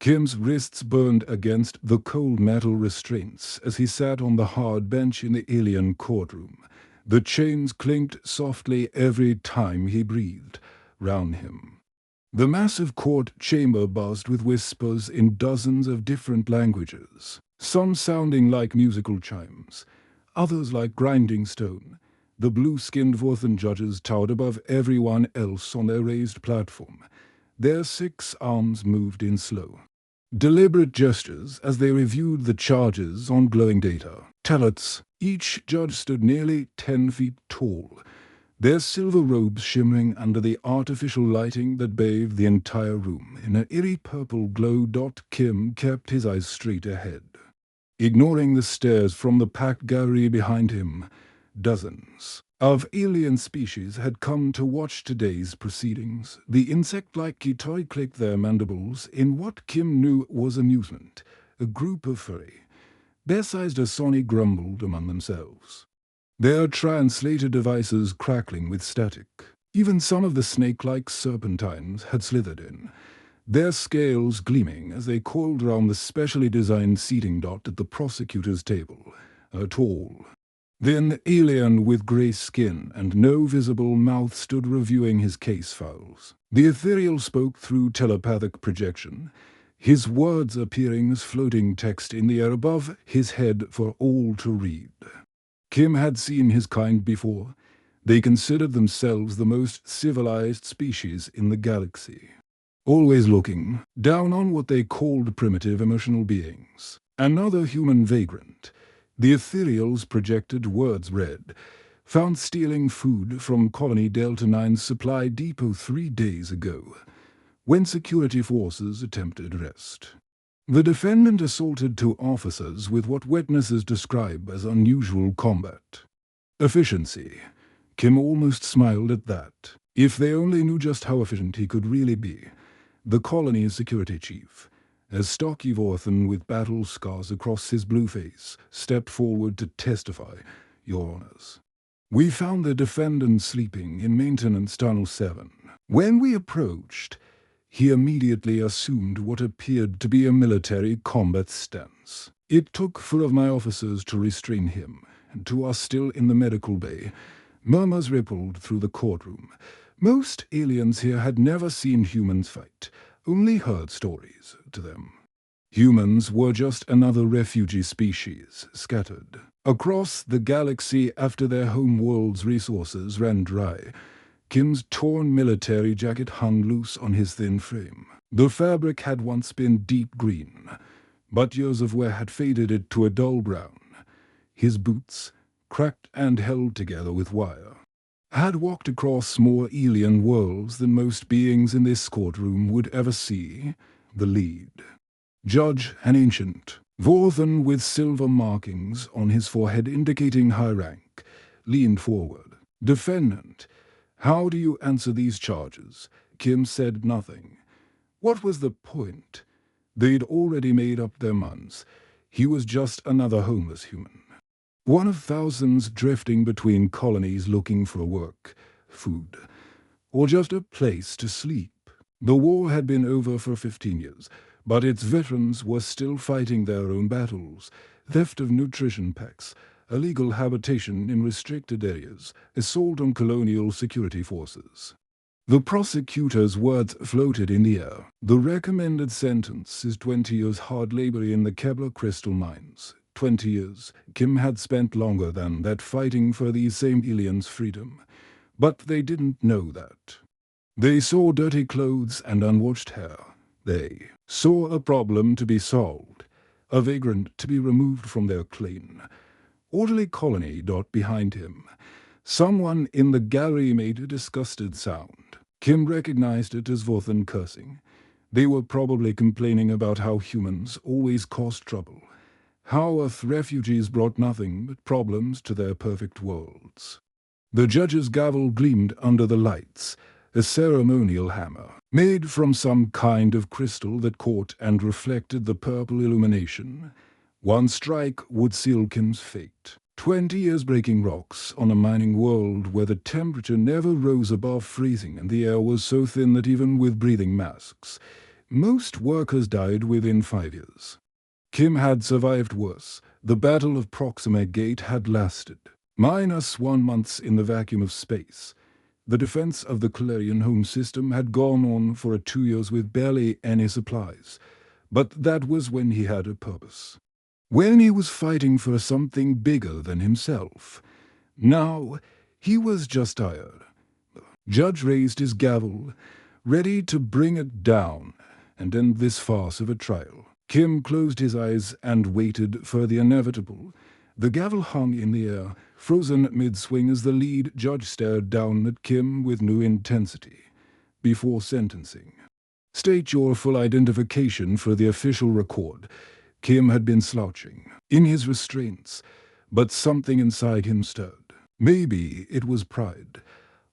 Kim's wrists burned against the cold metal restraints as he sat on the hard bench in the alien courtroom. The chains clinked softly every time he breathed round him. The massive court chamber buzzed with whispers in dozens of different languages, some sounding like musical chimes, others like grinding stone. The blue-skinned Vorthan judges towered above everyone else on their raised platform. Their 6 arms moved in slow, deliberate gestures as they reviewed the charges on glowing data. Tellets, each judge stood nearly 10 feet tall, their silver robes shimmering under the artificial lighting that bathed the entire room in an eerie purple glow. Kim kept his eyes straight ahead, ignoring the stares from the packed gallery behind him. Dozens of alien species had come to watch today's proceedings. The insect-like Kitoi clicked their mandibles in what Kim knew was amusement. A group of furry, bear-sized Asoni grumbled among themselves, their translator devices crackling with static. Even some of the snake-like serpentines had slithered in, their scales gleaming as they coiled around the specially designed seating at the prosecutor's table. A tall, thin alien with grey skin and no visible mouth stood reviewing his case files. The ethereal spoke through telepathic projection, his words appearing as floating text in the air above his head for all to read. Kim had seen his kind before. They considered themselves the most civilized species in the galaxy, always looking down on what they called primitive emotional beings. Another human vagrant, the ethereal's projected words read, found stealing food from Colony Delta 9's supply depot 3 days ago, when security forces attempted arrest. The defendant assaulted 2 officers with what witnesses describe as unusual combat. Efficiency. Kim almost smiled at that. If they only knew just how efficient he could really be. The colony's security chief, a stocky Vorthan with battle scars across his blue face, stepped forward to testify, Your Honors. We found the defendant sleeping in Maintenance Tunnel 7. When we approached, he immediately assumed what appeared to be a military combat stance. It took 4 of my officers to restrain him, and 2 are still in the medical bay. Murmurs rippled through the courtroom. Most aliens here had never seen humans fight, only heard stories to them. Humans were just another refugee species, scattered across the galaxy after their home world's resources ran dry. Kim's torn military jacket hung loose on his thin frame. The fabric had once been deep green, but years of wear had faded it to a dull brown. His boots, cracked and held together with wire, had walked across more alien worlds than most beings in this courtroom would ever see. The lead judge, an ancient Vorthan with silver markings on his forehead indicating high rank, leaned forward. Defendant, how do you answer these charges? Kim said nothing. What was the point? They'd already made up their minds. He was just another homeless human, one of thousands drifting between colonies looking for work, food, or just a place to sleep. The war had been over for 15 years, but its veterans were still fighting their own battles. Theft of nutrition packs, illegal habitation in restricted areas, assault on colonial security forces. The prosecutor's words floated in the air. The recommended sentence is 20 years hard labor in the Kebler crystal mines. 20 years. Kim had spent longer than that fighting for these same aliens' freedom. But they didn't know that. They saw dirty clothes and unwashed hair. They saw a problem to be solved, a vagrant to be removed from their clean, orderly colony. Behind him, someone in the gallery made a disgusted sound. Kim recognized it as Vorthan cursing. They were probably complaining about how humans always caused trouble, how Earth refugees brought nothing but problems to their perfect worlds. The judge's gavel gleamed under the lights, a ceremonial hammer, made from some kind of crystal that caught and reflected the purple illumination. One strike would seal Kim's fate. 20 years breaking rocks on a mining world where the temperature never rose above freezing and the air was so thin that even with breathing masks, most workers died within 5 years. Kim had survived worse. The Battle of Proxima Gate had lasted -1 months in the vacuum of space. The defense of the Calerian home system had gone on for 2 years with barely any supplies, but that was when he had a purpose. When he was fighting for something bigger than himself. Now, he was just tired. Judge raised his gavel, ready to bring it down and end this farce of a trial. Kim closed his eyes and waited for the inevitable. The gavel hung in the air, frozen mid-swing as the lead judge stared down at Kim with new intensity. Before sentencing. State your full identification for the official record. Kim had been slouching, in his restraints, but something inside him stirred. Maybe it was pride,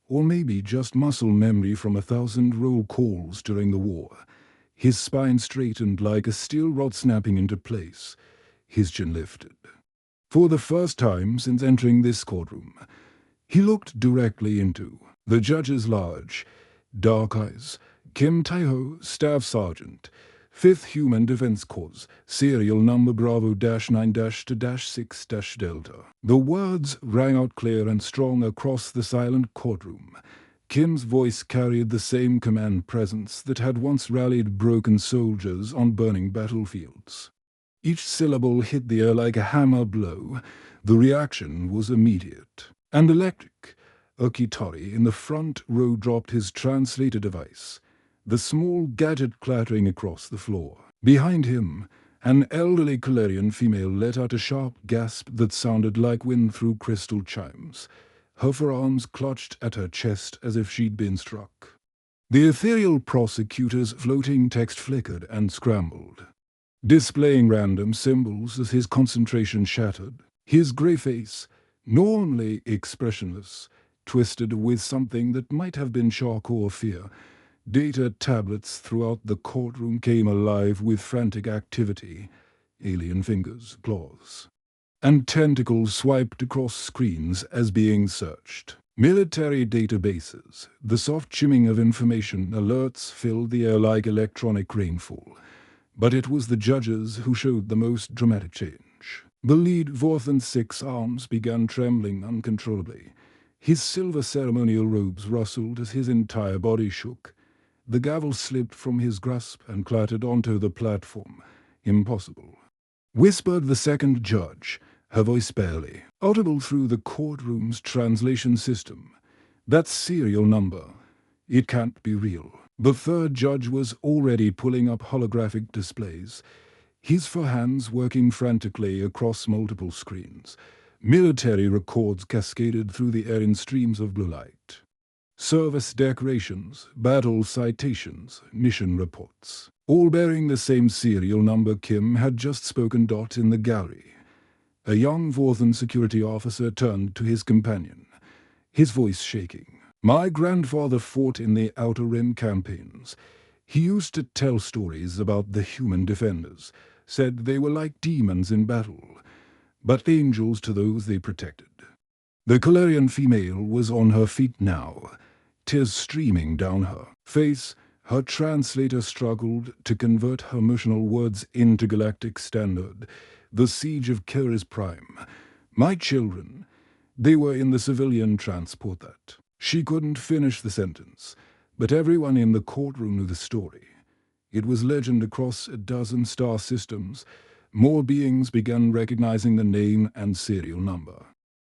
or maybe just muscle memory from 1,000 roll calls during the war. His spine straightened like a steel rod snapping into place. His chin lifted. For the first time since entering this courtroom, he looked directly into the judge's large, dark eyes. Kim Tae-ho, Staff Sergeant, 5th Human Defense Corps, serial number Bravo-9-to-6-Delta. The words rang out clear and strong across the silent courtroom. Kim's voice carried the same command presence that had once rallied broken soldiers on burning battlefields. Each syllable hit the air like a hammer blow. The reaction was immediate and electric. Okitori in the front row dropped his translator device, the small gadget clattering across the floor. Behind him, an elderly Calerian female let out a sharp gasp that sounded like wind through crystal chimes. Her forearms clutched at her chest as if she'd been struck. The ethereal prosecutor's floating text flickered and scrambled, displaying random symbols as his concentration shattered. His grey face, normally expressionless, twisted with something that might have been shock or fear. Data tablets throughout the courtroom came alive with frantic activity. Alien fingers, claws, and tentacles swiped across screens as being searched. Military databases, the soft chimming of information alerts filled the air like electronic rainfall. But it was the judges who showed the most dramatic change. The lead Vorthan's 6 arms began trembling uncontrollably. His silver ceremonial robes rustled as his entire body shook. The gavel slipped from his grasp and clattered onto the platform. Impossible, whispered the second judge, her voice barely audible through the courtroom's translation system. That serial number. It can't be real. The third judge was already pulling up holographic displays, his four hands working frantically across multiple screens. Military records cascaded through the air in streams of blue light. Service decorations, battle citations, mission reports, all bearing the same serial number Kim had just spoken. In the gallery, a young Vorthan security officer turned to his companion, his voice shaking. My grandfather fought in the Outer Rim campaigns. He used to tell stories about the human defenders, said they were like demons in battle, but angels to those they protected. The Calerian female was on her feet now, tears streaming down her face. Her translator struggled to convert her emotional words into galactic standard. The siege of Keres Prime. My children, they were in the civilian transport that. She couldn't finish the sentence, but everyone in the courtroom knew the story. It was legend across a dozen star systems. More beings began recognizing the name and serial number.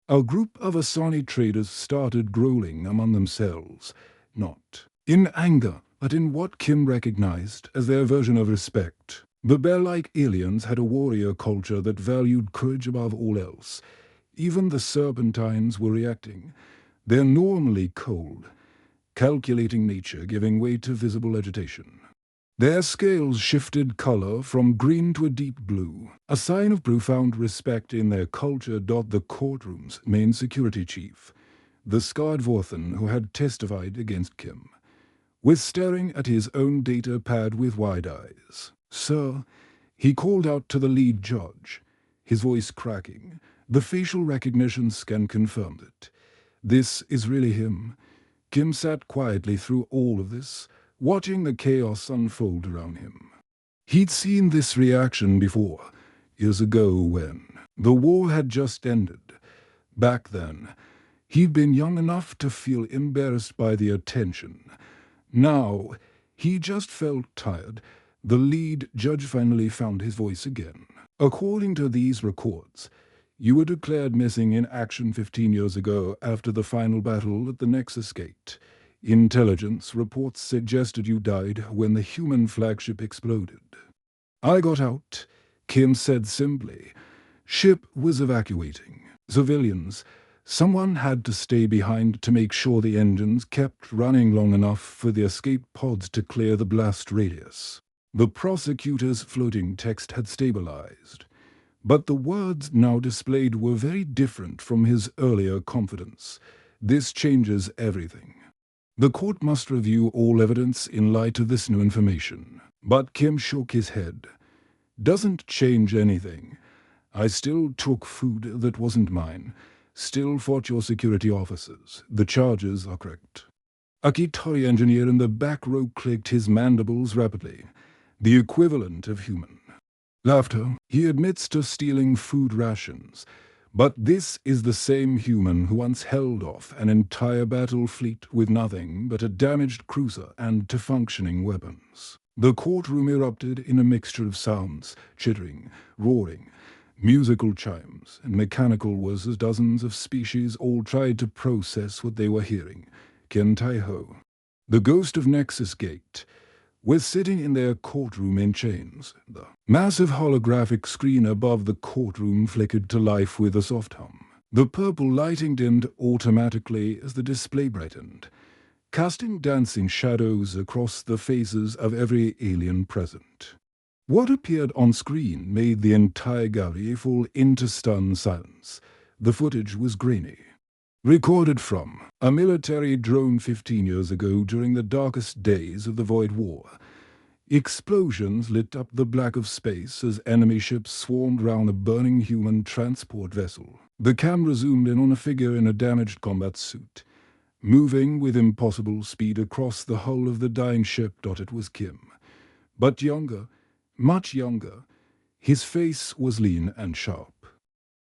A group of Asani traders started growling among themselves, not in anger, but in what Kim recognized as their version of respect. The bear-like aliens had a warrior culture that valued courage above all else. Even the serpentines were reacting. They're normally cold, calculating nature giving way to visible agitation. Their scales shifted color from green to a deep blue, a sign of profound respect in their culture. The courtroom's main security chief, the scarred Vorthan who had testified against Kim, was staring at his own data pad with wide eyes. Sir, he called out to the lead judge, his voice cracking. The facial recognition scan confirmed it. This is really him. Kim sat quietly through all of this, watching the chaos unfold around him. He'd seen this reaction before, years ago when the war had just ended. Back then, he'd been young enough to feel embarrassed by the attention. Now, he just felt tired. The lead judge finally found his voice again. According to these records, you were declared missing in action 15 years ago after the final battle at the Nexus Gate. Intelligence reports suggested you died when the human flagship exploded. I got out, Kim said simply. Ship was evacuating. Civilians. Someone had to stay behind to make sure the engines kept running long enough for the escape pods to clear the blast radius. The prosecutor's floating text had stabilized, but the words now displayed were very different from his earlier confidence. This changes everything. The court must review all evidence in light of this new information. But Kim shook his head. Doesn't change anything. I still took food that wasn't mine. Still fought your security officers. The charges are correct. A Kitori engineer in the back row clicked his mandibles rapidly. The equivalent of human. Laughter. He admits to stealing food rations. But this is the same human who once held off an entire battle fleet with nothing but a damaged cruiser and two functioning weapons. The courtroom erupted in a mixture of sounds, chittering, roaring, musical chimes, and mechanical whirs as dozens of species all tried to process what they were hearing. Ken Tai-ho, the ghost of Nexus Gate, was sitting in their courtroom in chains. The massive holographic screen above the courtroom flickered to life with a soft hum. The purple lighting dimmed automatically as the display brightened, casting dancing shadows across the faces of every alien present. What appeared on screen made the entire gallery fall into stunned silence. The footage was grainy. Recorded from a military drone 15 years ago during the darkest days of the Void War. Explosions lit up the black of space as enemy ships swarmed round a burning human transport vessel. The camera zoomed in on a figure in a damaged combat suit, moving with impossible speed across the hull of the dying ship. It was Kim. But younger, much younger. His face was lean and sharp.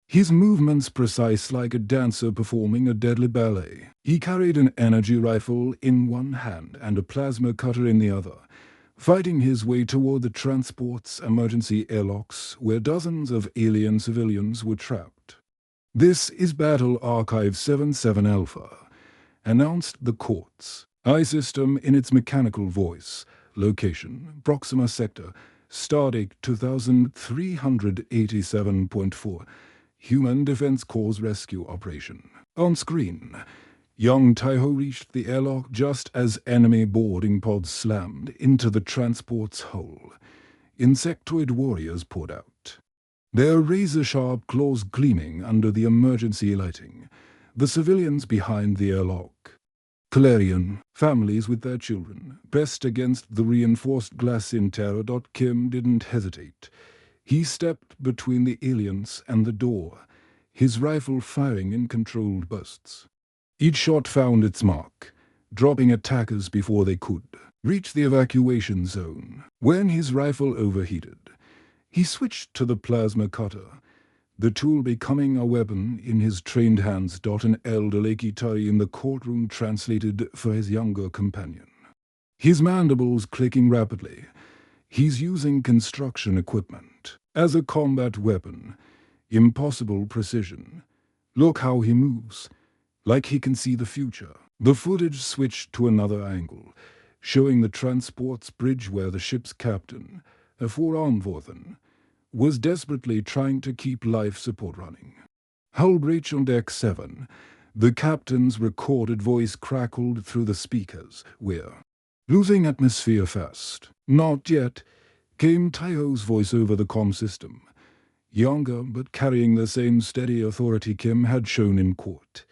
His movements precise like a dancer performing a deadly ballet. He carried an energy rifle in one hand and a plasma cutter in the other, fighting his way toward the transport's emergency airlocks where dozens of alien civilians were trapped. This is Battle Archive 77 Alpha, announced the courts. I-System in its mechanical voice. Location, Proxima Sector, Stardate 2387.4. Human Defense Corps Rescue Operation. On screen, young Tai-ho reached the airlock just as enemy boarding pods slammed into the transport's hull. Insectoid warriors poured out, their razor-sharp claws gleaming under the emergency lighting. The civilians behind the airlock. Clarion, families with their children, pressed against the reinforced glass in terror. Kim didn't hesitate. He stepped between the aliens and the door, his rifle firing in controlled bursts. Each shot found its mark, dropping attackers before they could reach the evacuation zone. When his rifle overheated, he switched to the plasma cutter, the tool becoming a weapon in his trained hands. An elderly Kitai in the courtroom translated for his younger companion. His mandibles clicking rapidly. He's using construction equipment as a combat weapon. Impossible precision. Look how he moves, like he can see the future. The footage switched to another angle, showing the transport's bridge where the ship's captain, a Vorarmvorthen, was desperately trying to keep life support running. Hull breach on Deck 7. The captain's recorded voice crackled through the speakers. We're losing atmosphere fast. Not yet, came Tai-ho's voice over the comm system. Younger, but carrying the same steady authority Kim had shown in court.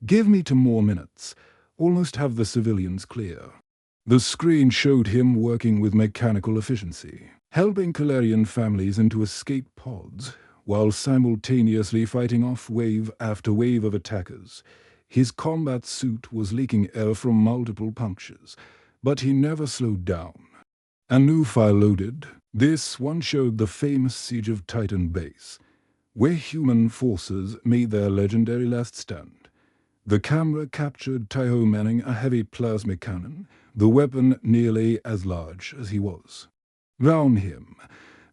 Give me 2 more minutes. Almost have the civilians clear. The screen showed him working with mechanical efficiency, helping Calarian families into escape pods, while simultaneously fighting off wave after wave of attackers. His combat suit was leaking air from multiple punctures, but he was holding his ground. The civilians behind the airlock. Clarion, families with their children, pressed against the reinforced glass in terror. Kim didn't hesitate. He stepped between the aliens and the door, his rifle firing in controlled bursts. The screen showed him working with mechanical efficiency, helping Calarian families into escape pods, while simultaneously fighting off wave after wave of attackers. His combat suit was leaking air from multiple punctures, But he never slowed down. A new file loaded. This one showed the famous Siege of Titan Base, where human forces made their legendary last stand. The camera captured Taiho manning a heavy plasma cannon, the weapon nearly as large as he was. Round him,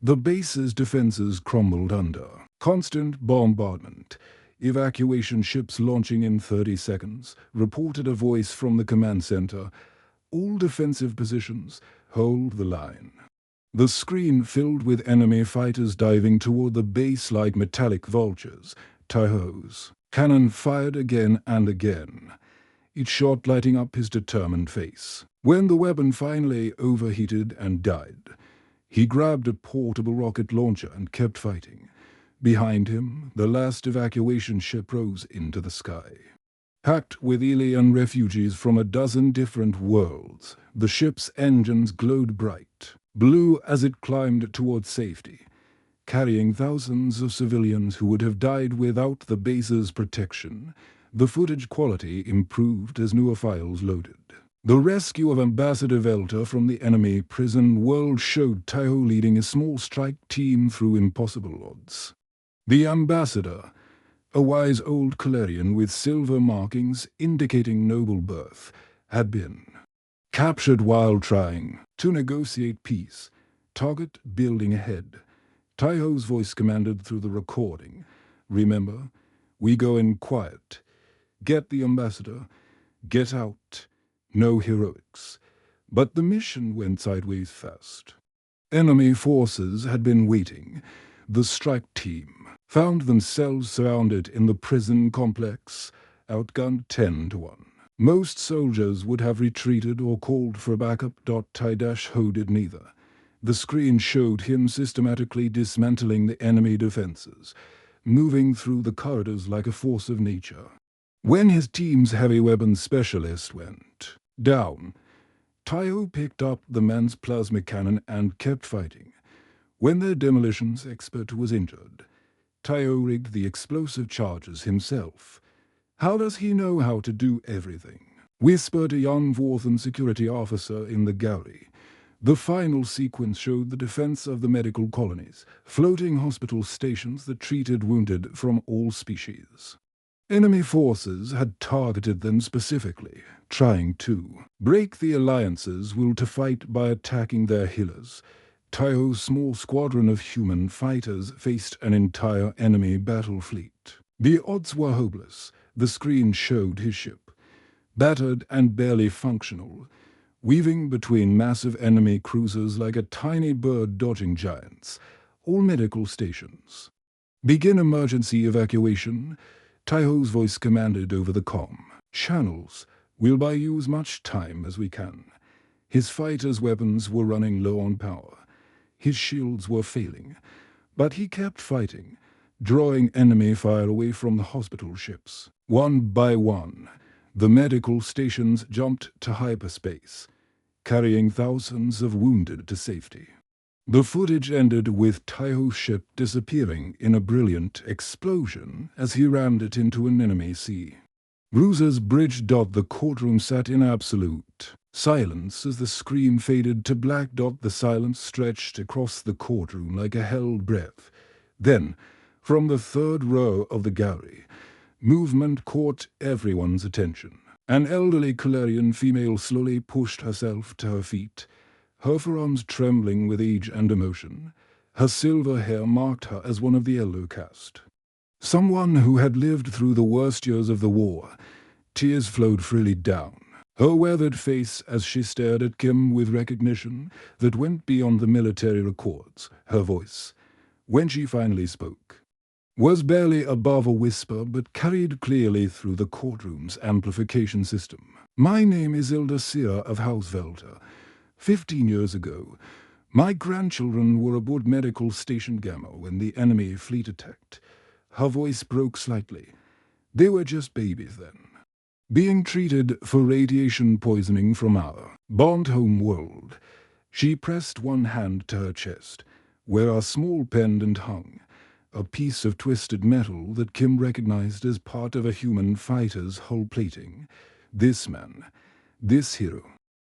the base's defenses crumbled under constant bombardment. Evacuation ships launching in 30 seconds, reported a voice from the command center. All defensive positions, hold the line. The screen filled with enemy fighters diving toward the base like metallic vultures, Taiho's. Cannon fired again and again, each shot lighting up his determined face. When the weapon finally overheated and died, he grabbed a portable rocket launcher and kept fighting. Behind him, the last evacuation ship rose into the sky. Packed with alien refugees from a dozen different worlds, the ship's engines glowed bright, blue as it climbed towards safety, carrying thousands of civilians who would have died without the base's protection. The footage quality improved as newer files loaded. The rescue of Ambassador Velta from the enemy prison world showed Taiho leading a small strike team through impossible odds. The Ambassador, a wise old Calerian with silver markings indicating noble birth, had been captured while trying to negotiate peace, target building ahead. Taiho's voice commanded through the recording. Remember, we go in quiet. Get the ambassador. Get out. No heroics. But the mission went sideways fast. Enemy forces had been waiting. The strike team found themselves surrounded in the prison complex, outgunned 10-1. Most soldiers would have retreated or called for backup. Tai-Ho did neither. The screen showed him systematically dismantling the enemy defenses, moving through the corridors like a force of nature. When his team's heavy weapons specialist went down, Taiho picked up the man's plasma cannon and kept fighting. When their demolitions expert was injured, Taiho rigged the explosive charges himself. How does he know how to do everything? Whispered a young Vorthan security officer in the gallery. The final sequence showed the defense of the medical colonies, floating hospital stations that treated wounded from all species. Enemy forces had targeted them specifically, trying to break the alliance's will to fight by attacking their healers. Taiho's small squadron of human fighters faced an entire enemy battle fleet. The odds were hopeless. The screen showed his ship, battered and barely functional, weaving between massive enemy cruisers like a tiny bird dodging giants. All medical stations. Begin emergency evacuation. Taiho's voice commanded over the comm. Channels. We'll buy you as much time as we can. His fighters' weapons were running low on power. His shields were failing. But he kept fighting, drawing enemy fire away from the hospital ships. One by one, the medical stations jumped to hyperspace, carrying thousands of wounded to safety. The footage ended with Taiho's ship disappearing in a brilliant explosion as he rammed it into an enemy sea. Bruiser's bridge. The courtroom sat in absolute silence as the scream faded to black. The silence stretched across the courtroom like a held breath. Then, from the third row of the gallery, movement caught everyone's attention. An elderly Calerian female slowly pushed herself to her feet, her forearms trembling with age and emotion. Her silver hair marked her as one of the elder caste. Someone who had lived through the worst years of the war. Tears flowed freely down her weathered face as she stared at Kim with recognition that went beyond the military records. Her voice, when she finally spoke, was barely above a whisper but carried clearly through the courtroom's amplification system. My name is Ilda Seer of House Velta. 15 years ago, my grandchildren were aboard Medical Station Gamma when the enemy fleet attacked. Her voice broke slightly. They were just babies then, being treated for radiation poisoning from our bond home world. She pressed one hand to her chest, where a small pendant hung, a piece of twisted metal that Kim recognized as part of a human fighter's hull plating. This man, this hero,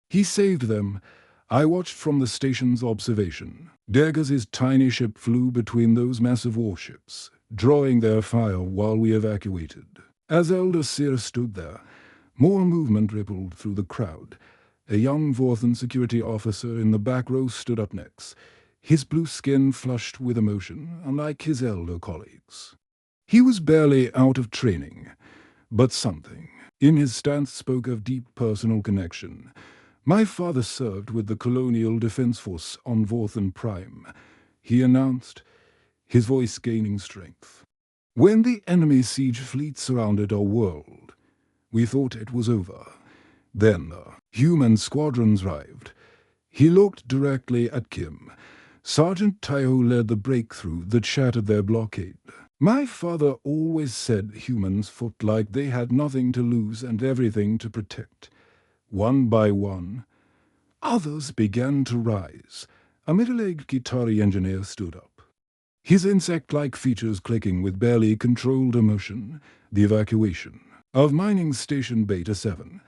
He saved them. I watched from the station's observation. Degas' tiny ship flew between those massive warships, drawing their fire while we evacuated. As Elder Seer stood there, more movement rippled through the crowd. A young Vorthan security officer in the back row stood up next, his blue skin flushed with emotion, unlike his elder colleagues. He was barely out of training, but something in his stance spoke of deep personal connection. My father served with the Colonial Defense Force on Vorthan Prime, he announced, his voice gaining strength. When the enemy siege fleet surrounded our world, we thought it was over. Then the human squadrons arrived. He looked directly at Kim. Sergeant Taiho led the breakthrough that shattered their blockade. My father always said humans fought like they had nothing to lose and everything to protect. One by one, others began to rise. A middle-aged Kitari engineer stood up, his insect-like features clicking with barely controlled emotion. The evacuation of Mining Station Beta 7.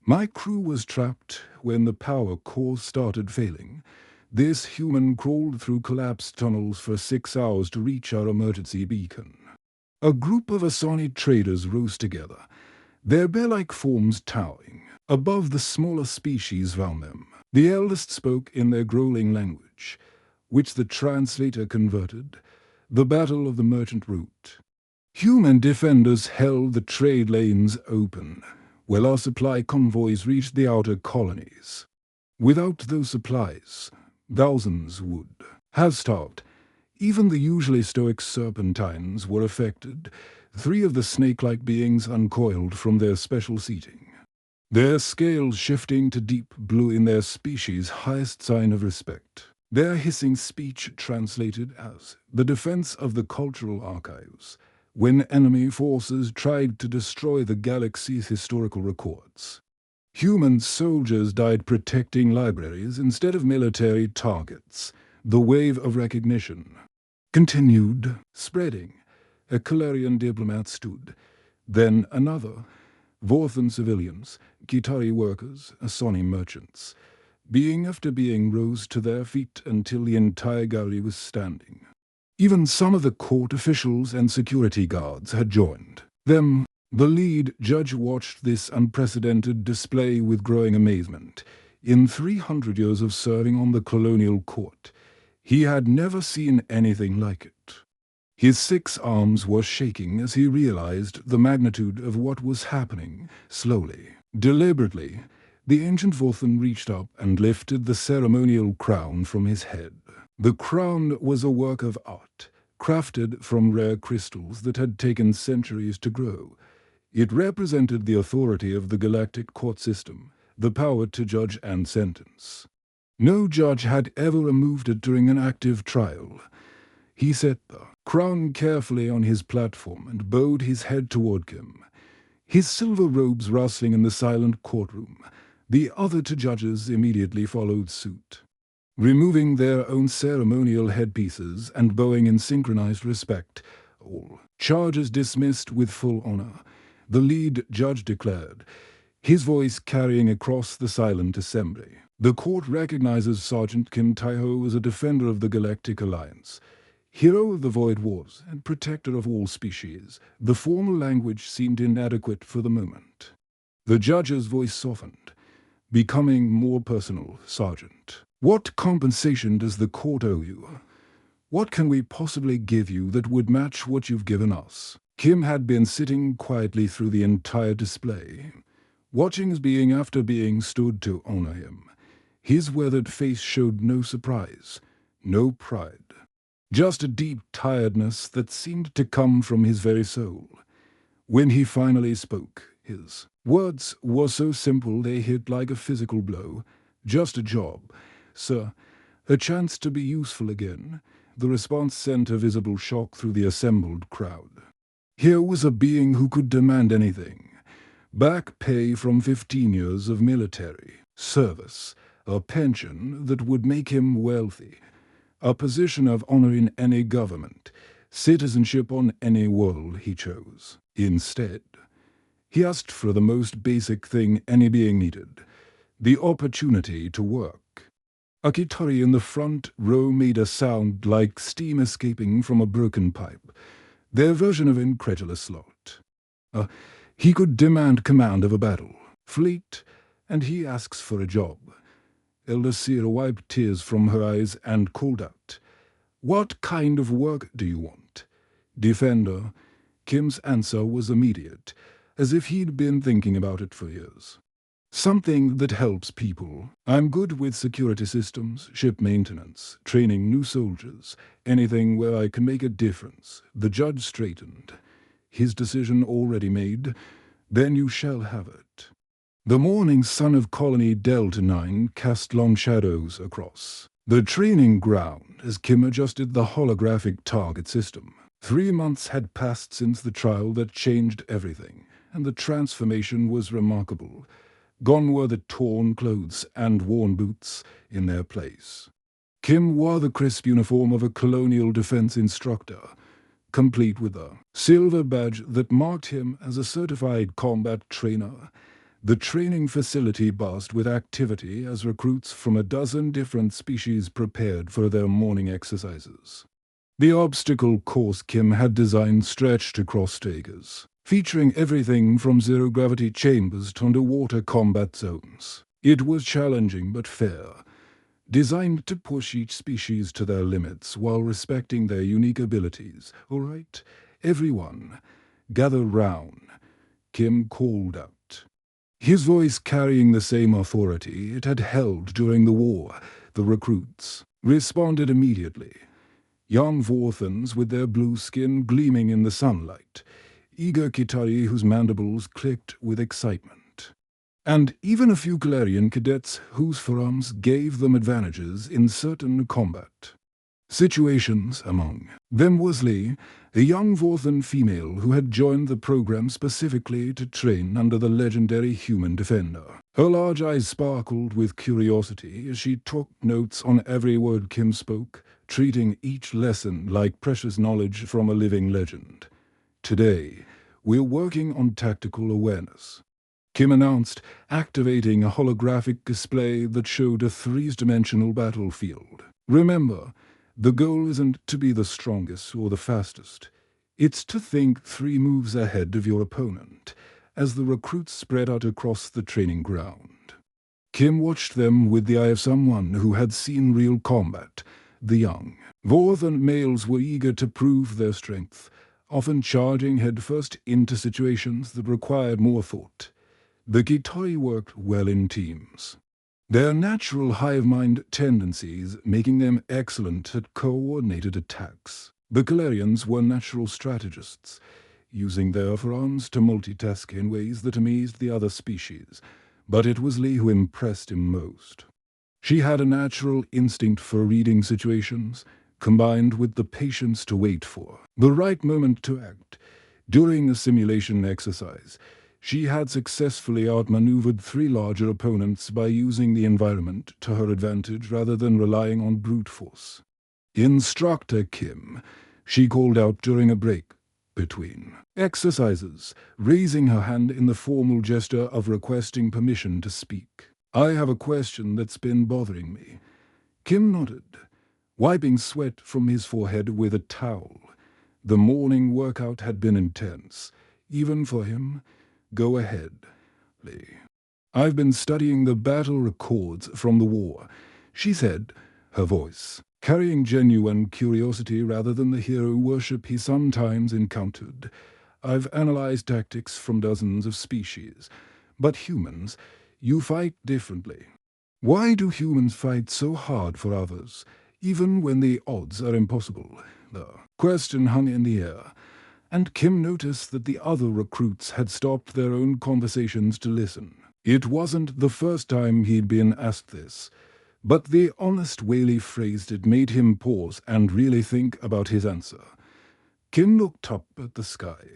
My crew was trapped when the power core started failing. This human crawled through collapsed tunnels for 6 hours to reach our emergency beacon. A group of Asani traders rose together, their bear-like forms towering above the smaller species round them. The eldest spoke in their growling language, which the translator converted, the battle of the merchant route. Human defenders held the trade lanes open, while our supply convoys reached the outer colonies. Without those supplies, thousands would have starved. Even the usually stoic serpentines were affected. 3 of the snake-like beings uncoiled from their special seating, their scales shifting to deep blue in their species' highest sign of respect. Their hissing speech translated as the defense of the cultural archives, when enemy forces tried to destroy the galaxy's historical records. Human soldiers died protecting libraries instead of military targets. The wave of recognition continued, spreading. A Kalarian diplomat stood, then another. Vorthan civilians, Kitari workers, Asani merchants. Being after being rose to their feet until the entire galley was standing. Even some of the court officials and security guards had joined them. The lead judge watched this unprecedented display with growing amazement. In 300 years of serving on the colonial court, he had never seen anything like it. His 6 arms were shaking as he realized the magnitude of what was happening. Slowly, deliberately, the ancient Vorthan reached up and lifted the ceremonial crown from his head. The crown was a work of art, crafted from rare crystals that had taken centuries to grow. It represented the authority of the galactic court system, the power to judge and sentence. No judge had ever removed it during an active trial. He set the crown carefully on his platform and bowed his head toward Kim, his silver robes rustling in the silent courtroom. The other 2 judges immediately followed suit, removing their own ceremonial headpieces and bowing in synchronized respect. All charges dismissed with full honor, the lead judge declared, his voice carrying across the silent assembly. The court recognizes Sergeant Kim Taiho as a defender of the Galactic Alliance, hero of the Void Wars and protector of all species. The formal language seemed inadequate for the moment. The judge's voice softened, becoming more personal. Sergeant, what compensation does the court owe you? What can we possibly give you that would match what you've given us? Kim had been sitting quietly through the entire display, watching as being after being stood to honor him. His weathered face showed no surprise, no pride. Just a deep tiredness that seemed to come from his very soul. When he finally spoke, his words were so simple they hit like a physical blow. Just a job, sir. A chance to be useful again. The response sent a visible shock through the assembled crowd. Here was a being who could demand anything. Back pay from 15 years of military service, a pension that would make him wealthy, a position of honor in any government, citizenship on any world he chose. Instead, he asked for the most basic thing any being needed, the opportunity to work. A Kitari in the front row made a sound like steam escaping from a broken pipe, their version of incredulous lot. He could demand command of a battle, fleet, and he asks for a job. Elder Seer wiped tears from her eyes and called out, "What kind of work do you want?" Defender. Kim's answer was immediate, as if he'd been thinking about it for years. "Something that helps people. I'm good with security systems, ship maintenance, training new soldiers, anything where I can make a difference." The judge straightened. His decision already made, then you shall have it. The morning sun of Colony Delta 9 cast long shadows across the training ground as Kim adjusted the holographic target system. 3 months had passed since the trial that changed everything, and the transformation was remarkable. Gone were the torn clothes and worn boots in their place. Kim wore the crisp uniform of a colonial defense instructor, complete with a silver badge that marked him as a certified combat trainer. The training facility buzzed with activity as recruits from a dozen different species prepared for their morning exercises. The obstacle course Kim had designed stretched across acres, featuring everything from zero-gravity chambers to underwater combat zones. It was challenging but fair, designed to push each species to their limits while respecting their unique abilities. "All right, everyone, gather round," Kim called out. His voice carrying the same authority it had held during the war. The recruits responded immediately. Young Vorthans with their blue skin gleaming in the sunlight, eager Kitari whose mandibles clicked with excitement, and even a few Galarian cadets whose forearms gave them advantages in certain combat situations. Among them was Lee, a young Vorthan female who had joined the program specifically to train under the legendary human defender. Her large eyes sparkled with curiosity as she took notes on every word Kim spoke, treating each lesson like precious knowledge from a living legend. "Today, we're working on tactical awareness," Kim announced, activating a holographic display that showed a three-dimensional battlefield. "Remember, the goal isn't to be the strongest or the fastest. It's to think 3 moves ahead of your opponent," as the recruits spread out across the training ground. Kim watched them with the eye of someone who had seen real combat. The young Vorthan males were eager to prove their strength, often charging headfirst into situations that required more thought. The Kitari worked well in teams, their natural hive-mind tendencies making them excellent at coordinated attacks. The Galarians were natural strategists, using their forearms to multitask in ways that amazed the other species, but it was Lee who impressed him most. She had a natural instinct for reading situations, combined with the patience to wait for the right moment to act. During a simulation exercise, she had successfully outmaneuvered 3 larger opponents by using the environment to her advantage rather than relying on brute force. "Instructor Kim," she called out during a break between exercises, raising her hand in the formal gesture of requesting permission to speak. "I have a question that's been bothering me." Kim nodded, wiping sweat from his forehead with a towel. The morning workout had been intense, even for him. "Go ahead, Lee." "I've been studying the battle records from the war," she said, her voice carrying genuine curiosity rather than the hero worship he sometimes encountered. "I've analyzed tactics from dozens of species, but humans, you fight differently. Why do humans fight so hard for others, even when the odds are impossible?" The question hung in the air, and Kim noticed that the other recruits had stopped their own conversations to listen. It wasn't the first time he'd been asked this, but the honest way Lee phrased it made him pause and really think about his answer. Kim looked up at the sky,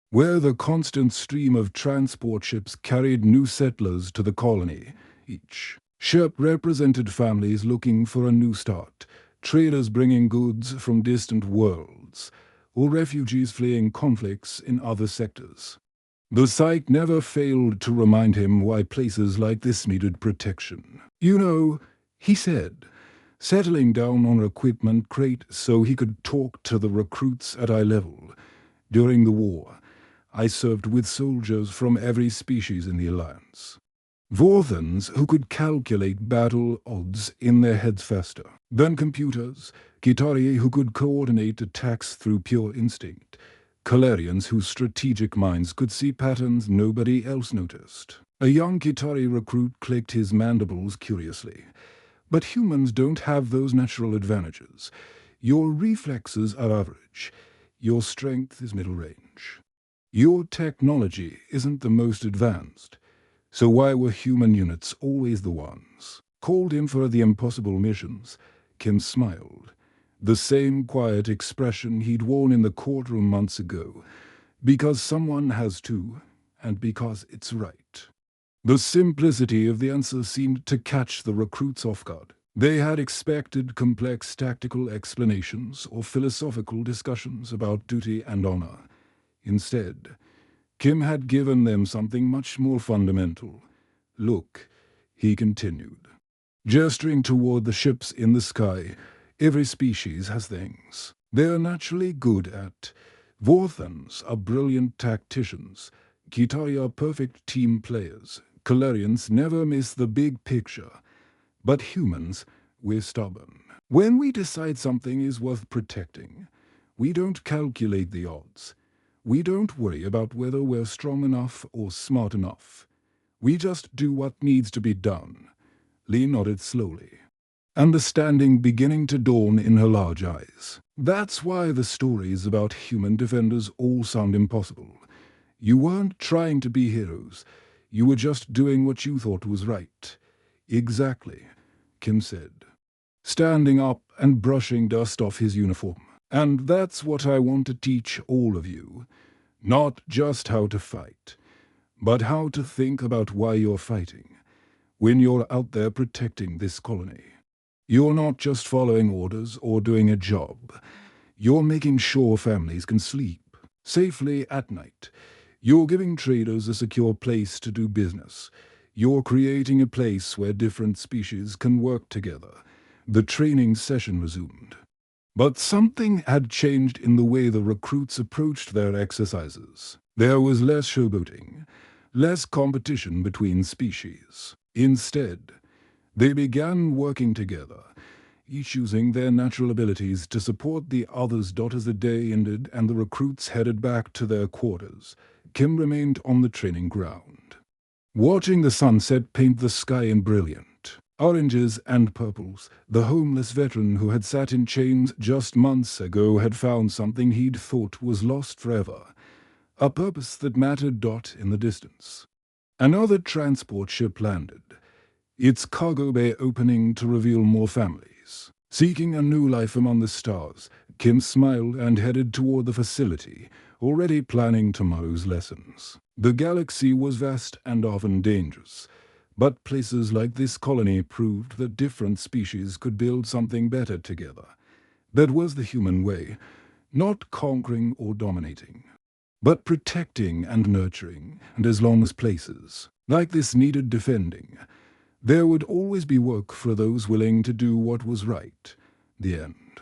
where the constant stream of transport ships carried new settlers to the colony. Each ship represented families looking for a new start, traders bringing goods from distant worlds, or refugees fleeing conflicts in other sectors. The sight never failed to remind him why places like this needed protection. "You know," he said, settling down on an equipment crate so he could talk to the recruits at eye level. "During the war, I served with soldiers from every species in the Alliance. Vorthans who could calculate battle odds in their heads faster than computers, Kitari who could coordinate attacks through pure instinct, Kalarians whose strategic minds could see patterns nobody else noticed." A young Kitari recruit clicked his mandibles curiously. "But humans don't have those natural advantages. Your reflexes are average. Your strength is middle range. Your technology isn't the most advanced. So why were human units always the ones called in for the impossible missions?" Kim smiled, the same quiet expression he'd worn in the courtroom months ago. "Because someone has to, and because it's right." The simplicity of the answer seemed to catch the recruits off guard. They had expected complex tactical explanations or philosophical discussions about duty and honor. Instead, Kim had given them something much more fundamental. "Look," he continued, gesturing toward the ships in the sky, "every species has things they're naturally good at. Vorthans are brilliant tacticians. Kitari are perfect team players. Kalarians never miss the big picture. But humans, we're stubborn. When we decide something is worth protecting, we don't calculate the odds. We don't worry about whether we're strong enough or smart enough. We just do what needs to be done." Lee nodded slowly, understanding beginning to dawn in her large eyes. "That's why the stories about human defenders all sound impossible. You weren't trying to be heroes. You were just doing what you thought was right." "Exactly," Kim said, standing up and brushing dust off his uniform. "And that's what I want to teach all of you. Not just how to fight, but how to think about why you're fighting. When you're out there protecting this colony, you're not just following orders or doing a job. You're making sure families can sleep safely at night. You're giving traders a secure place to do business. You're creating a place where different species can work together." The training session resumed. But something had changed in the way the recruits approached their exercises. There was less showboating, less competition between species. Instead, they began working together, each using their natural abilities to support the other's. As the day ended and the recruits headed back to their quarters, Kim remained on the training ground, watching the sunset paint the sky in brilliant oranges and purples. The homeless veteran who had sat in chains just months ago had found something he'd thought was lost forever, a purpose that mattered. In the distance, another transport ship landed, its cargo bay opening to reveal more families seeking a new life among the stars. Kim smiled and headed toward the facility, already planning tomorrow's lessons. The galaxy was vast and often dangerous, but places like this colony proved that different species could build something better together. That was the human way, not conquering or dominating, but protecting and nurturing. And as long as places like this needed defending, there would always be work for those willing to do what was right. The end.